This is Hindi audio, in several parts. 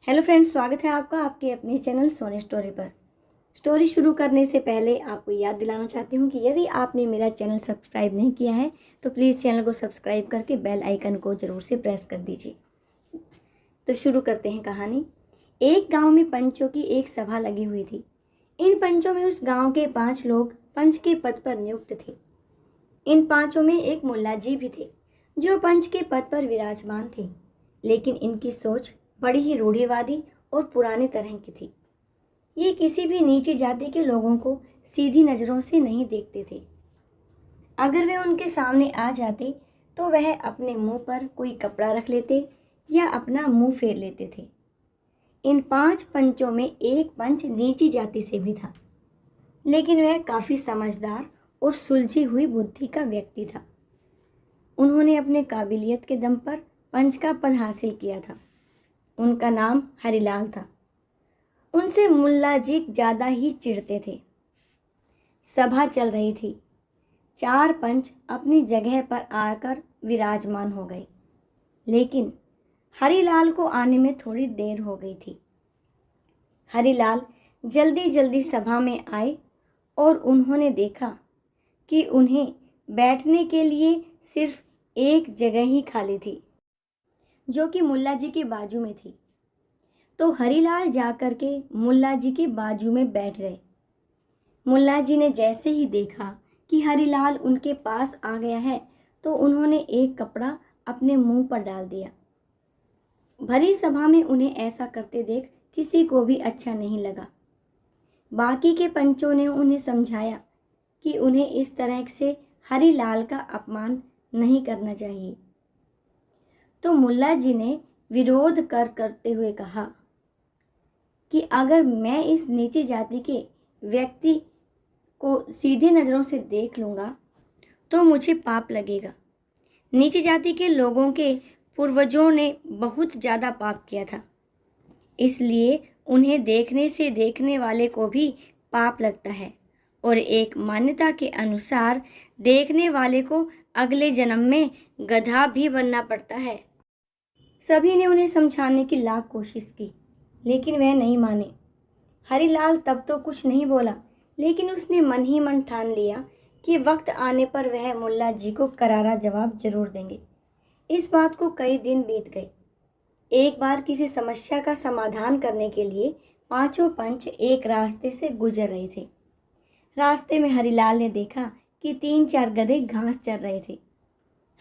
हेलो फ्रेंड्स, स्वागत है आपका आपके अपने चैनल सोनी स्टोरी पर। स्टोरी शुरू करने से पहले आपको याद दिलाना चाहती हूँ कि यदि आपने मेरा चैनल सब्सक्राइब नहीं किया है तो प्लीज़ चैनल को सब्सक्राइब करके बेल आइकन को ज़रूर से प्रेस कर दीजिए। तो शुरू करते हैं कहानी। एक गांव में पंचों की एक सभा लगी हुई थी। इन पंचों में उस गांव के 5 लोग पंच के पद पर नियुक्त थे। इन 5 में एक मुल्ला जी भी थे जो पंच के पद पर विराजमान थे, लेकिन इनकी सोच बड़ी ही रूढ़िवादी और पुराने तरह की थी। ये किसी भी नीची जाति के लोगों को सीधी नज़रों से नहीं देखते थे। अगर वे उनके सामने आ जाते तो वह अपने मुंह पर कोई कपड़ा रख लेते या अपना मुंह फेर लेते थे। इन 5 पंचों में एक पंच नीची जाति से भी था, लेकिन वह काफ़ी समझदार और सुलझी हुई बुद्धि का व्यक्ति था। उन्होंने अपने काबिलियत के दम पर पंच का पद हासिल किया था। उनका नाम हरिलाल था। उनसे मुल्ला जी ज़्यादा ही चिढ़ते थे। सभा चल रही थी। 4 पंच अपनी जगह पर आकर विराजमान हो गए, लेकिन हरिलाल को आने में थोड़ी देर हो गई थी। हरिलाल जल्दी जल्दी सभा में आए और उन्होंने देखा कि उन्हें बैठने के लिए सिर्फ एक जगह ही खाली थी, जो कि मुल्ला जी के बाजू में थी। तो हरिलाल जाकर के मुल्ला जी के बाजू में बैठ गए। मुल्ला जी ने जैसे ही देखा कि हरिलाल उनके पास आ गया है तो उन्होंने एक कपड़ा अपने मुंह पर डाल दिया। भरी सभा में उन्हें ऐसा करते देख किसी को भी अच्छा नहीं लगा। बाकी के पंचों ने उन्हें समझाया कि उन्हें इस तरह से हरिलाल का अपमान नहीं करना चाहिए। तो मुल्ला जी ने विरोध करते हुए कहा कि अगर मैं इस नीची जाति के व्यक्ति को सीधी नज़रों से देख लूँगा तो मुझे पाप लगेगा। नीची जाति के लोगों के पूर्वजों ने बहुत ज़्यादा पाप किया था, इसलिए उन्हें देखने से देखने वाले को भी पाप लगता है और एक मान्यता के अनुसार देखने वाले को अगले जन्म में गधा भी बनना पड़ता है। सभी ने उन्हें समझाने की लाख कोशिश की, लेकिन वह नहीं माने। हरिलाल तब तो कुछ नहीं बोला, लेकिन उसने मन ही मन ठान लिया कि वक्त आने पर वह मुल्ला जी को करारा जवाब जरूर देंगे। इस बात को कई दिन बीत गए। एक बार किसी समस्या का समाधान करने के लिए 5 पंच एक रास्ते से गुजर रहे थे। रास्ते में हरिलाल ने देखा कि 3-4 गधे घास चर रहे थे।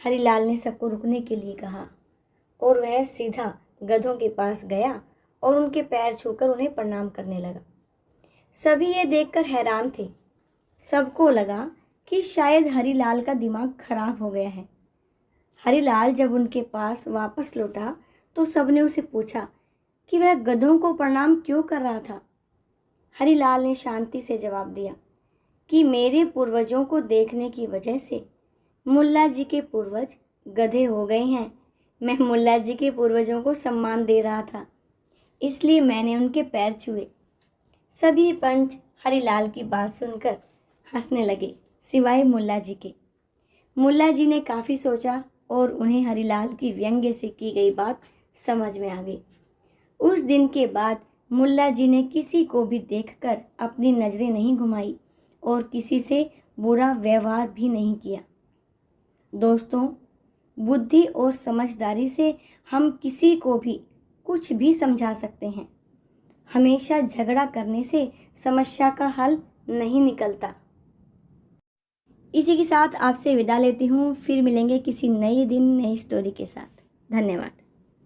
हरिलाल ने सबको रुकने के लिए कहा और वह सीधा गधों के पास गया और उनके पैर छूकर उन्हें प्रणाम करने लगा। सभी ये देखकर हैरान थे। सबको लगा कि शायद हरिलाल का दिमाग खराब हो गया है। हरिलाल जब उनके पास वापस लौटा तो सबने उसे पूछा कि वह गधों को प्रणाम क्यों कर रहा था। हरिलाल ने शांति से जवाब दिया कि मेरे पूर्वजों को देखने की वजह से मुल्ला जी के पूर्वज गधे हो गए हैं। मैं मुल्ला जी के पूर्वजों को सम्मान दे रहा था, इसलिए मैंने उनके पैर छुए। सभी पंच हरिलाल की बात सुनकर हंसने लगे, सिवाय मुल्ला जी के। मुल्ला जी ने काफ़ी सोचा और उन्हें हरिलाल की व्यंग्य से की गई बात समझ में आ गई। उस दिन के बाद मुल्ला जी ने किसी को भी देखकर अपनी नज़रें नहीं घुमाई और किसी से बुरा व्यवहार भी नहीं किया। दोस्तों, बुद्धि और समझदारी से हम किसी को भी कुछ भी समझा सकते हैं। हमेशा झगड़ा करने से समस्या का हल नहीं निकलता। इसी के साथ आपसे विदा लेती हूँ। फिर मिलेंगे किसी नए दिन नई स्टोरी के साथ। धन्यवाद।